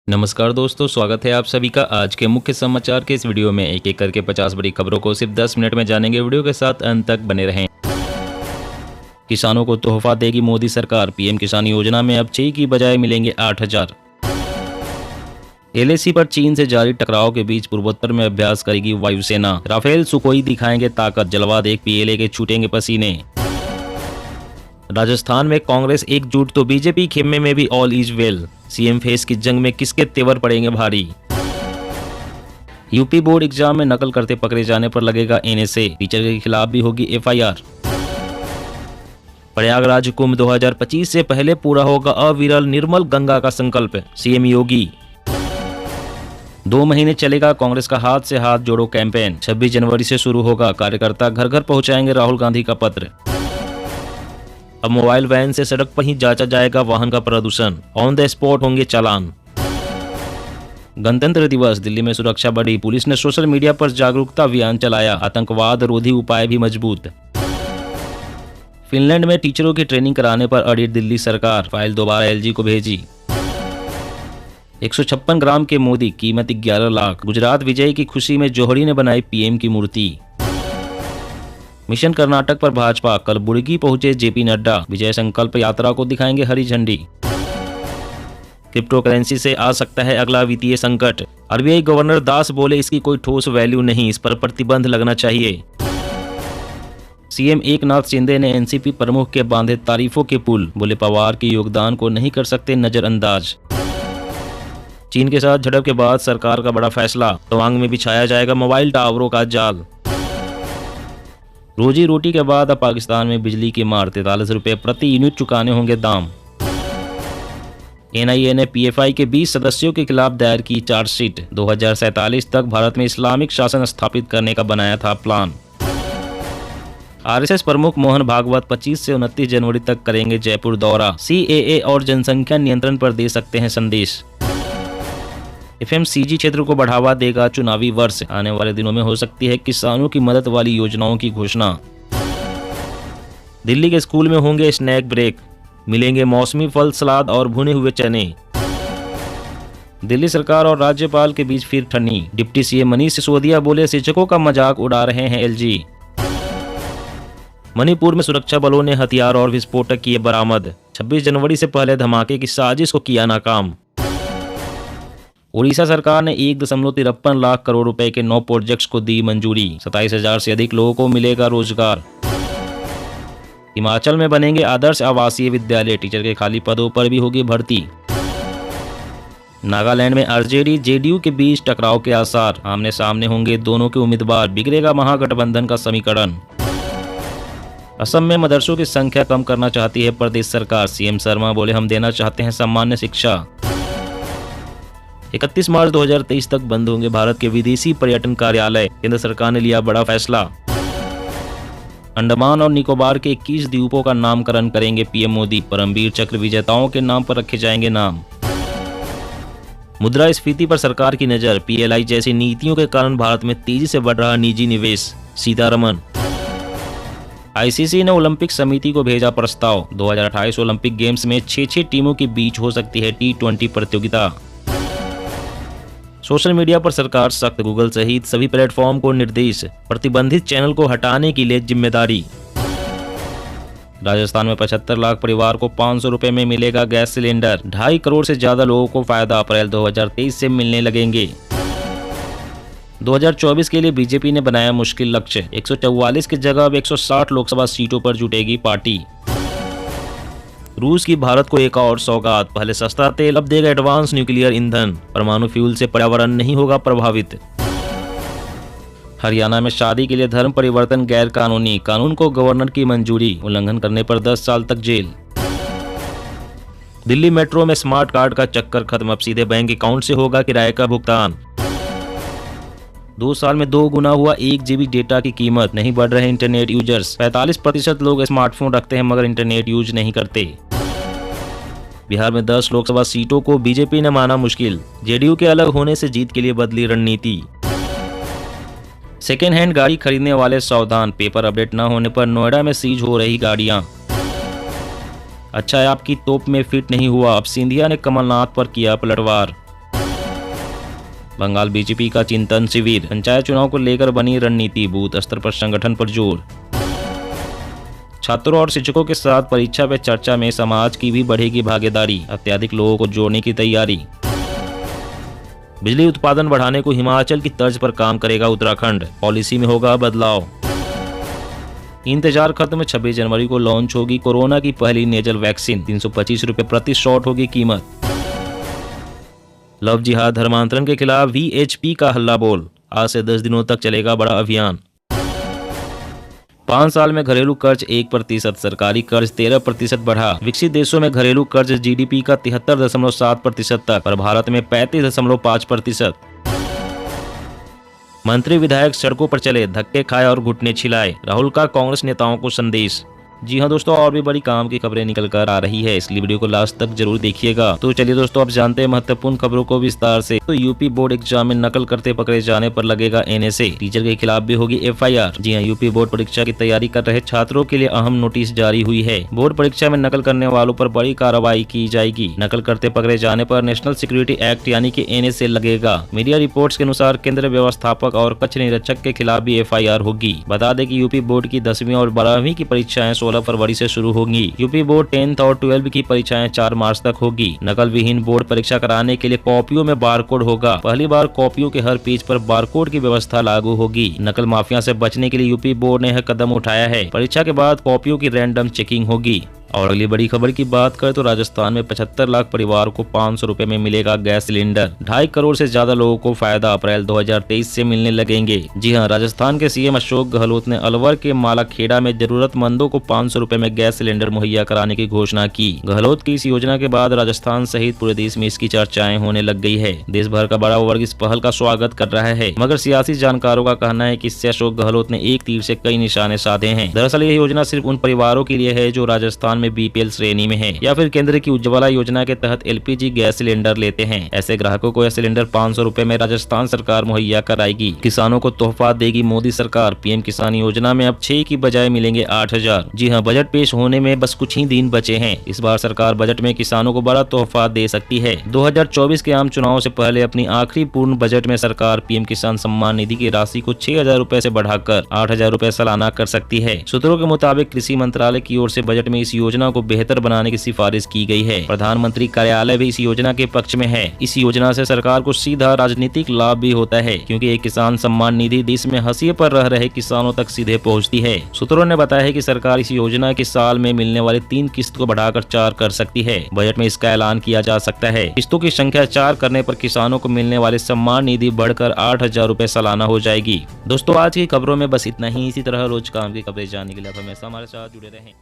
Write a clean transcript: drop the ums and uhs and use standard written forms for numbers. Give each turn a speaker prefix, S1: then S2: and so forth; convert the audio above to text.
S1: नमस्कार दोस्तों, स्वागत है आप सभी का आज के मुख्य समाचार के इस वीडियो में। एक एक करके 50 बड़ी खबरों को सिर्फ 10 मिनट में जानेंगे। वीडियो के साथ अंत तक बने रहें। किसानों को तोहफा देगी मोदी सरकार। पीएम किसान योजना में अब 6 की बजाय मिलेंगे 8,000। एलएसी पर चीन से जारी टकराव के बीच पूर्वोत्तर में अभ्यास करेगी वायुसेना। राफेल सुखोई दिखाएंगे ताकत। जलवा देख पीएलए के छूटेंगे पसीने। राजस्थान में कांग्रेस एकजुट तो बीजेपी खेमे में भी all is well. CM face की जंग में किसके तेवर पड़ेंगे भारी। यूपी बोर्ड एग्जाम में नकल करते पकड़े जाने पर लगेगा एनएसए। टीचर के खिलाफ भी होगी एफआईआर। प्रयागराज कुंभ 2025 से पहले पूरा होगा अविरल निर्मल गंगा का संकल्प। सीएम योगी। 2 महीने चलेगा कांग्रेस का हाथ से हाथ जोड़ो कैंपेन। 26 जनवरी से शुरू होगा। कार्यकर्ता घर घर पहुंचाएंगे राहुल गांधी का पत्र। अब मोबाइल वैन से सड़क पर ही जांचा जाएगा वाहन का प्रदूषण। ऑन द स्पॉट होंगे चालान। गणतंत्र दिवस दिल्ली में सुरक्षा बढ़ी। पुलिस ने सोशल मीडिया पर जागरूकता अभियान चलाया। आतंकवाद रोधी उपाय भी मजबूत। फिनलैंड में टीचरों की ट्रेनिंग कराने पर अड़ी दिल्ली सरकार। फाइल दोबारा एलजी को भेजी। 156 ग्राम के मोदी, कीमत 11 लाख। गुजरात विजय की खुशी में जोहड़ी ने बनाई पीएम की मूर्ति। मिशन कर्नाटक पर भाजपा। कल बुड़गी पहुंचे जेपी नड्डा। विजय संकल्प यात्रा को दिखाएंगे हरी झंडी। क्रिप्टो करेंसी से आ सकता है अगला वित्तीय संकट। आरबीआई गवर्नर दास बोले इसकी कोई ठोस वैल्यू नहीं, इस पर प्रतिबंध लगना चाहिए। सीएम एकनाथ शिंदे ने एनसीपी प्रमुख के बांधे तारीफों के पुल। बोले पवार के योगदान को नहीं कर सकते नजरअंदाज। चीन के साथ झड़प के बाद सरकार का बड़ा फैसला। तवांग में बिछाया जाएगा मोबाइल टावरों का जाल। रोजी रोटी के बाद अब पाकिस्तान में बिजली की मार। 43 रुपये प्रति यूनिट चुकाने होंगे दाम। एनआईए ने पीएफआई के 20 सदस्यों के खिलाफ दायर की चार्जशीट। 2047 तक भारत में इस्लामिक शासन स्थापित करने का बनाया था प्लान। आरएसएस प्रमुख मोहन भागवत 25 से 29 जनवरी तक करेंगे जयपुर दौरा। सीएए और जनसंख्या नियंत्रण पर दे सकते हैं संदेश। एफएमसीजी क्षेत्र को बढ़ावा देगा चुनावी वर्ष। आने वाले दिनों में हो सकती है किसानों की मदद वाली योजनाओं की घोषणा। दिल्ली के स्कूल में होंगे स्नैक ब्रेक। मिलेंगे मौसमी फल, सलाद और भुने हुए चने। दिल्ली सरकार और राज्यपाल के बीच फिर ठनी। डिप्टी सीएम मनीष सिसोदिया बोले शिक्षकों का मजाक उड़ा रहे हैं एलजी। मणिपुर में सुरक्षा बलों ने हथियार और विस्फोटक किए बरामद। 26 जनवरी से पहले धमाके की साजिश को किया नाकाम। उड़ीसा सरकार ने 1.53 लाख करोड़ रुपए के 9 प्रोजेक्ट्स को दी मंजूरी। 27,000 से अधिक लोगों को मिलेगा रोजगार। हिमाचल में बनेंगे आदर्श आवासीय विद्यालय। टीचर के खाली पदों पर भी होगी भर्ती। नागालैंड में आरजेडी जेडीयू के बीच टकराव के आसार। आमने सामने होंगे दोनों के उम्मीदवार। बिगड़ेगा महागठबंधन का समीकरण। असम में मदरसों की संख्या कम करना चाहती है प्रदेश सरकार। सीएम शर्मा बोले हम देना चाहते हैं सामान्य शिक्षा। 31 मार्च 2023 तक बंद होंगे भारत के विदेशी पर्यटन कार्यालय। केंद्र सरकार ने लिया बड़ा फैसला। अंडमान और निकोबार के 21 द्वीपों का नामकरण करेंगे पीएम मोदी। परमवीर चक्र विजेताओं के नाम पर रखे जाएंगे नाम। मुद्रास्फीति पर सरकार की नजर। पीएलआई जैसी नीतियों के कारण भारत में तेजी से बढ़ रहा निजी निवेश। सीतारमन। आईसीसी ने ओलंपिक समिति को भेजा प्रस्ताव। 2028 ओलंपिक गेम्स में 6 टीमों के बीच हो सकती है T20 प्रतियोगिता। सोशल मीडिया पर सरकार सख्त। गूगल सहित सभी प्लेटफॉर्म को निर्देश। प्रतिबंधित चैनल को हटाने के लिए जिम्मेदारी। राजस्थान में 75 लाख परिवार को 500 रुपए में मिलेगा गैस सिलेंडर। 2.5 करोड़ से ज्यादा लोगों को फायदा। अप्रैल 2023 से मिलने लगेंगे। 2024 के लिए बीजेपी ने बनाया मुश्किल लक्ष्य। 144 की जगह अब 160 लोकसभा सीटों पर जुटेगी पार्टी। रूस की भारत को एक और सौगात। पहले सस्ता तेल, अब देगा एडवांस न्यूक्लियर ईंधन। परमाणु फ्यूल से पर्यावरण नहीं होगा प्रभावित। हरियाणा में शादी के लिए धर्म परिवर्तन गैर कानूनी। कानून को गवर्नर की मंजूरी। उल्लंघन करने पर 10 साल तक जेल। दिल्ली मेट्रो में स्मार्ट कार्ड का चक्कर खत्म। अब सीधे बैंक अकाउंट से होगा किराए का भुगतान। 2 साल में 2 गुना हुआ 1 GB डेटा की कीमत। नहीं बढ़ रहे इंटरनेट यूजर्स। 45% लोग स्मार्टफोन रखते हैं मगर इंटरनेट यूज नहीं करते। बिहार में 10 लोकसभा सीटों को बीजेपी ने माना मुश्किल। जेडीयू के अलग होने से जीत के लिए बदली रणनीति। सेकेंड हैंड गाड़ी खरीदने वाले सावधान। पेपर अपडेट न होने पर नोएडा में सीज हो रही गाड़ियां। अच्छा है आपकी तोप में फिट नहीं हुआ। अब सिंधिया ने कमलनाथ पर किया पलटवार। बंगाल बीजेपी का चिंतन शिविर, पंचायत चुनाव को लेकर बनी रणनीति, बूथ स्तर पर संगठन पर जोर। छात्रों और शिक्षकों के साथ परीक्षा पे चर्चा में समाज की भी बढ़ेगी भागीदारी, अत्यधिक लोगों को जोड़ने की तैयारी। बिजली उत्पादन बढ़ाने को हिमाचल की तर्ज पर काम करेगा उत्तराखंड, पॉलिसी में होगा बदलाव। इंतजार खत्म, 26 जनवरी को लॉन्च होगी कोरोना की पहली नेजल वैक्सीन, 325 रुपए प्रति शॉट होगी कीमत। लव जिहाद धर्मांतरण के खिलाफ VHP का हल्ला बोल, आज से 10 दिनों तक चलेगा बड़ा अभियान। 5 साल में घरेलू कर्ज 1%, सरकारी कर्ज 13% बढ़ा। विकसित देशों में घरेलू कर्ज GDP का 73.7% तक, पर भारत में 35.5%। मंत्री विधायक सड़कों पर चले, धक्के खाए और घुटने छिलाए, राहुल का कांग्रेस नेताओं को संदेश। जी हाँ दोस्तों, और भी बड़ी काम की खबरें निकल कर आ रही है, इसलिए वीडियो को लास्ट तक जरूर देखिएगा। तो चलिए दोस्तों, अब जानते हैं महत्वपूर्ण खबरों को विस्तार से। तो यूपी बोर्ड एग्जाम में नकल करते पकड़े जाने पर लगेगा NSA, टीचर के खिलाफ भी होगी FIR। जी हाँ, यूपी बोर्ड परीक्षा की तैयारी कर रहे छात्रों के लिए अहम नोटिस जारी हुई है। बोर्ड परीक्षा में नकल करने वालों पर बड़ी कार्रवाई की जाएगी। नकल करते पकड़े जाने पर नेशनल सिक्योरिटी एक्ट यानी कि NSA लगेगा। मीडिया रिपोर्ट्स के अनुसार केंद्र व्यवस्थापक और कक्ष निरीक्षक के खिलाफ भी FIR होगी। बता दें कि यूपी बोर्ड की 10वीं और 12वीं की परीक्षाएं 16 फरवरी से शुरू होंगी। यूपी बोर्ड 10th और 12th की परीक्षाएं 4 मार्च तक होगी। नकल विहीन बोर्ड परीक्षा कराने के लिए कॉपियों में बारकोड होगा। पहली बार कॉपियों के हर पेज पर बारकोड की व्यवस्था लागू होगी। नकल माफिया से बचने के लिए यूपी बोर्ड ने यह कदम उठाया है। परीक्षा के बाद कॉपियों की रैंडम चेकिंग होगी। और अगली बड़ी खबर की बात करें तो राजस्थान में 75 लाख परिवार को 500 रुपए में मिलेगा गैस सिलेंडर। 2.5 करोड़ से ज्यादा लोगों को फायदा अप्रैल 2023 से मिलने लगेंगे। जी हां, राजस्थान के CM अशोक गहलोत ने अलवर के मालाखेड़ा में जरूरतमंदों को 500 रुपए में गैस सिलेंडर मुहैया कराने की घोषणा की। गहलोत की इस योजना के बाद राजस्थान सहित पूरे देश में इसकी चर्चाएं होने लग गई है। देश भर का बड़ा वर्ग इस पहल का स्वागत कर रहा है, मगर सियासी जानकारों का कहना है कि इससे अशोक गहलोत ने एक तीर से कई निशाने साधे हैं। दरअसल यह योजना सिर्फ उन परिवारों के लिए है जो राजस्थान में BPL श्रेणी में है या फिर केंद्र की उज्ज्वला योजना के तहत LPG गैस सिलेंडर लेते हैं। ऐसे ग्राहकों को यह सिलेंडर 500 रुपए में राजस्थान सरकार मुहैया कराएगी। किसानों को तोहफा देगी मोदी सरकार। PM किसान योजना में अब 6 की बजाय मिलेंगे 8000। जी हां, बजट पेश होने में बस कुछ ही दिन बचे हैं। इस बार सरकार बजट में किसानों को बड़ा तोहफा दे सकती है। 2024 के आम चुनाव से पहले अपनी आखिरी पूर्ण बजट में सरकार PM किसान सम्मान निधि की राशि को 6000 रुपए से बढ़ाकर 8000 रुपए सालाना कर सकती है। सूत्रों के मुताबिक कृषि मंत्रालय की ओर से बजट में इस योजना को बेहतर बनाने की सिफारिश की गई है। प्रधानमंत्री कार्यालय भी इस योजना के पक्ष में है। इस योजना से सरकार को सीधा राजनीतिक लाभ भी होता है, क्योंकि एक किसान सम्मान निधि देश में हाशिए पर रह रहे किसानों तक सीधे पहुंचती है। सूत्रों ने बताया है कि सरकार इस योजना के साल में मिलने वाली 3 किस्त को बढ़ाकर 4 कर सकती है। बजट में इसका ऐलान किया जा सकता है। किस्तों की संख्या 4 करने पर किसानों को मिलने वाले सम्मान निधि बढ़कर 8000 रुपए सालाना हो जाएगी। दोस्तों, आज की खबरों में बस इतना ही। इसी तरह रोज काम की खबरें जानने के लिए आप हमेशा हमारे साथ जुड़े रहें।